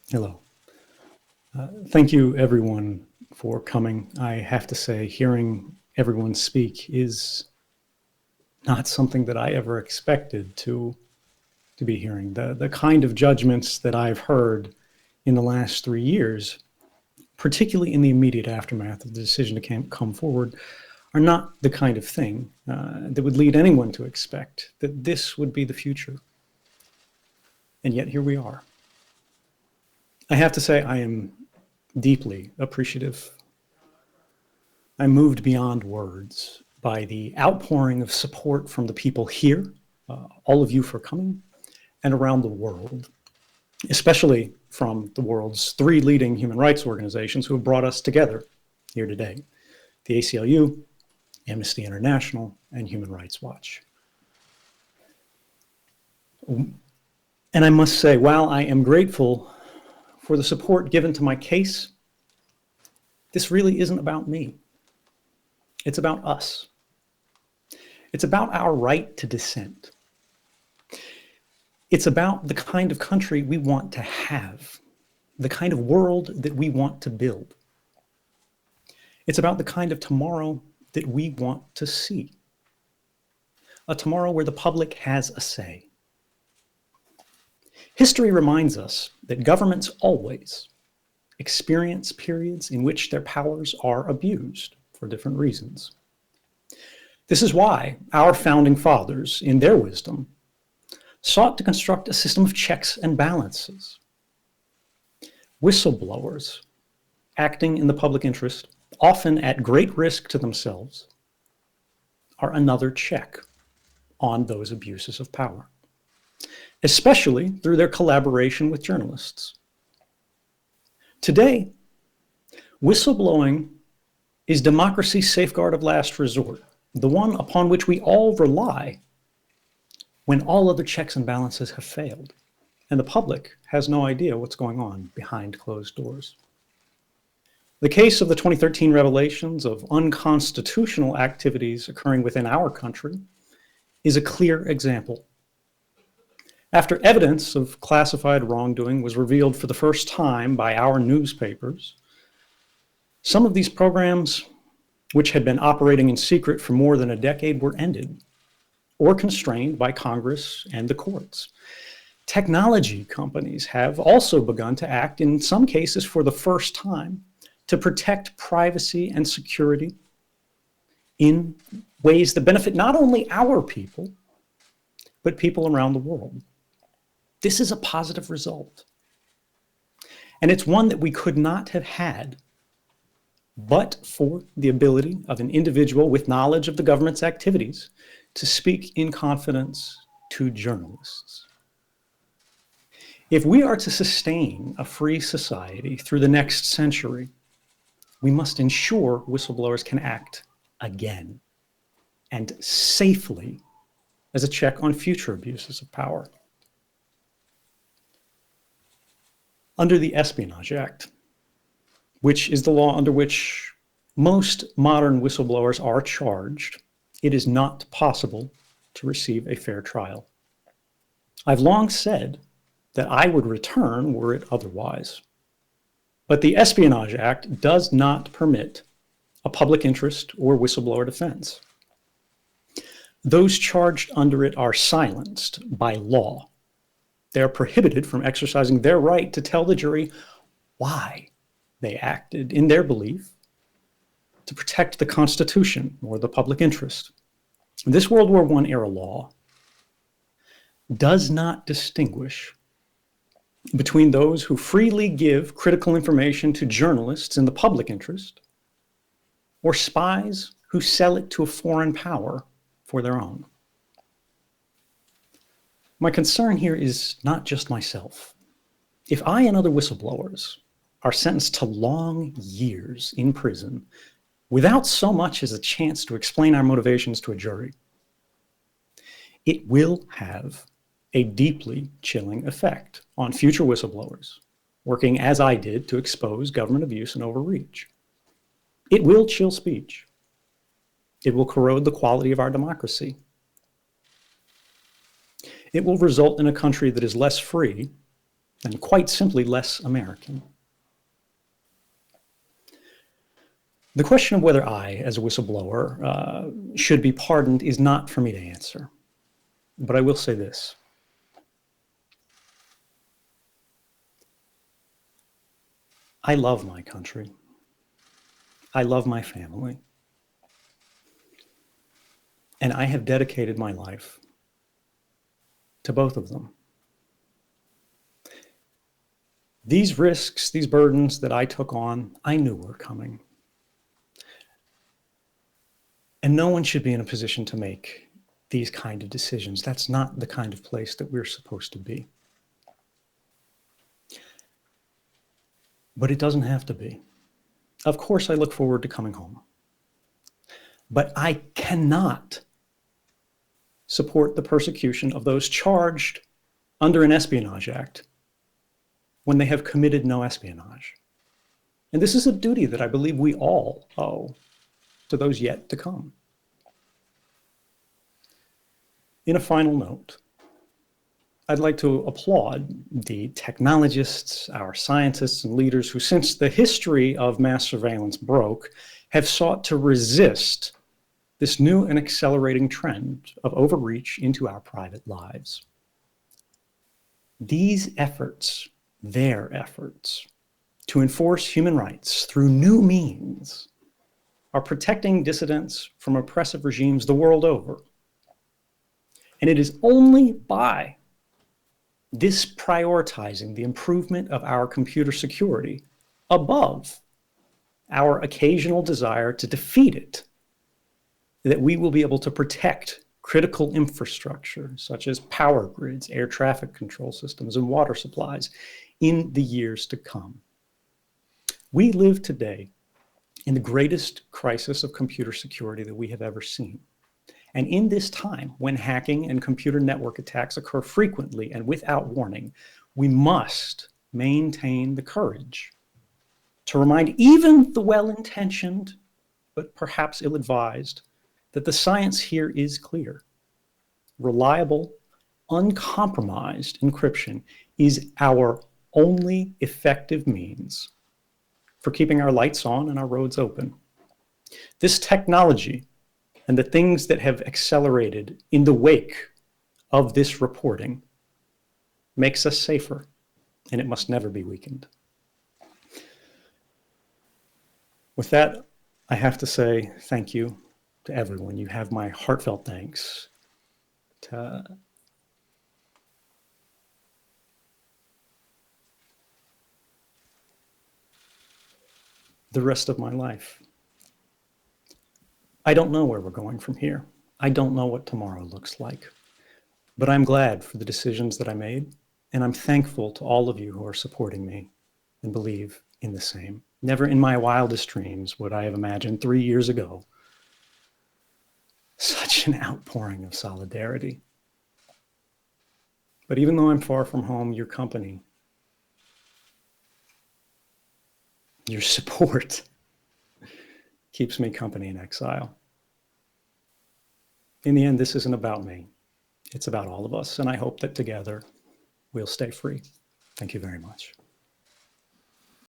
Hello. Thank you, everyone, for coming. I have to say, hearing everyone speak is not something that I ever expected to be hearing. The kind of judgments that I've heard in the last 3 years, particularly in the immediate aftermath of the decision to come forward, are not the kind of thing that would lead anyone to expect that this would be the future. And yet here we are. I have to say, I am deeply appreciative. I'm moved beyond words by the outpouring of support from the people here, all of you for coming, and around the world, especially from the world's 3 leading human rights organizations who have brought us together here today: the ACLU, Amnesty International, and Human Rights Watch. And I must say, while I am grateful for the support given to my case, this really isn't about me. It's about us. It's about our right to dissent. It's about the kind of country we want to have, the kind of world that we want to build. It's about the kind of tomorrow that we want to see, a tomorrow where the public has a say. History reminds us that governments always experience periods in which their powers are abused for different reasons. This is why our founding fathers, in their wisdom, sought to construct a system of checks and balances. Whistleblowers, acting in the public interest, often at great risk to themselves, are another check on those abuses of power, especially through their collaboration with journalists. Today, whistleblowing is democracy's safeguard of last resort, the one upon which we all rely when all other checks and balances have failed, and the public has no idea what's going on behind closed doors. The case of the 2013 revelations of unconstitutional activities occurring within our country is a clear example. After evidence of classified wrongdoing was revealed for the first time by our newspapers, some of these programs, which had been operating in secret for more than a decade, were ended or constrained by Congress and the courts. Technology companies have also begun to act, in some cases for the first time, to protect privacy and security in ways that benefit not only our people, but people around the world. This is a positive result. And it's one that we could not have had but for the ability of an individual with knowledge of the government's activities to speak in confidence to journalists. If we are to sustain a free society through the next century, we must ensure whistleblowers can act again and safely as a check on future abuses of power. Under the Espionage Act, which is the law under which most modern whistleblowers are charged, it is not possible to receive a fair trial. I've long said that I would return were it otherwise. But the Espionage Act does not permit a public interest or whistleblower defense. Those charged under it are silenced by law. They are prohibited from exercising their right to tell the jury why they acted in their belief to protect the Constitution or the public interest. This World War I era law does not distinguish between those who freely give critical information to journalists in the public interest or spies who sell it to a foreign power for their own. My concern here is not just myself. If I and other whistleblowers are sentenced to long years in prison without so much as a chance to explain our motivations to a jury, it will have a deeply chilling effect on future whistleblowers working as I did to expose government abuse and overreach. It will chill speech. It will corrode the quality of our democracy. It will result in a country that is less free and quite simply less American. The question of whether I, as a whistleblower, should be pardoned is not for me to answer. But I will say this. I love my country. I love my family. And I have dedicated my life to both of them. These risks, these burdens that I took on, I knew were coming. And no one should be in a position to make these kind of decisions. That's not the kind of place that we're supposed to be. But it doesn't have to be. Of course, I look forward to coming home. But I cannot support the persecution of those charged under an Espionage Act when they have committed no espionage. And this is a duty that I believe we all owe to those yet to come. In a final note, I'd like to applaud the technologists, our scientists and leaders who, since the history of mass surveillance broke, have sought to resist this new and accelerating trend of overreach into our private lives. These efforts, their efforts, to enforce human rights through new means are protecting dissidents from oppressive regimes the world over. And it is only by this prioritizing the improvement of our computer security above our occasional desire to defeat it that we will be able to protect critical infrastructure such as power grids, air traffic control systems, and water supplies in the years to come. We live today in the greatest crisis of computer security that we have ever seen. And in this time, when hacking and computer network attacks occur frequently and without warning, we must maintain the courage to remind even the well-intentioned, but perhaps ill-advised, that the science here is clear. Reliable, uncompromised encryption is our only effective means for keeping our lights on and our roads open. This technology and the things that have accelerated in the wake of this reporting makes us safer, and it must never be weakened. With that, I have to say thank you to everyone. You have my heartfelt thanks to the rest of my life. I don't know where we're going from here. I don't know what tomorrow looks like, but I'm glad for the decisions that I made, and I'm thankful to all of you who are supporting me and believe in the same. Never in my wildest dreams would I have imagined 3 years ago such an outpouring of solidarity. But even though I'm far from home, your company, your support keeps me company in exile. In the end, this isn't about me. It's about all of us, and I hope that together we'll stay free. Thank you very much.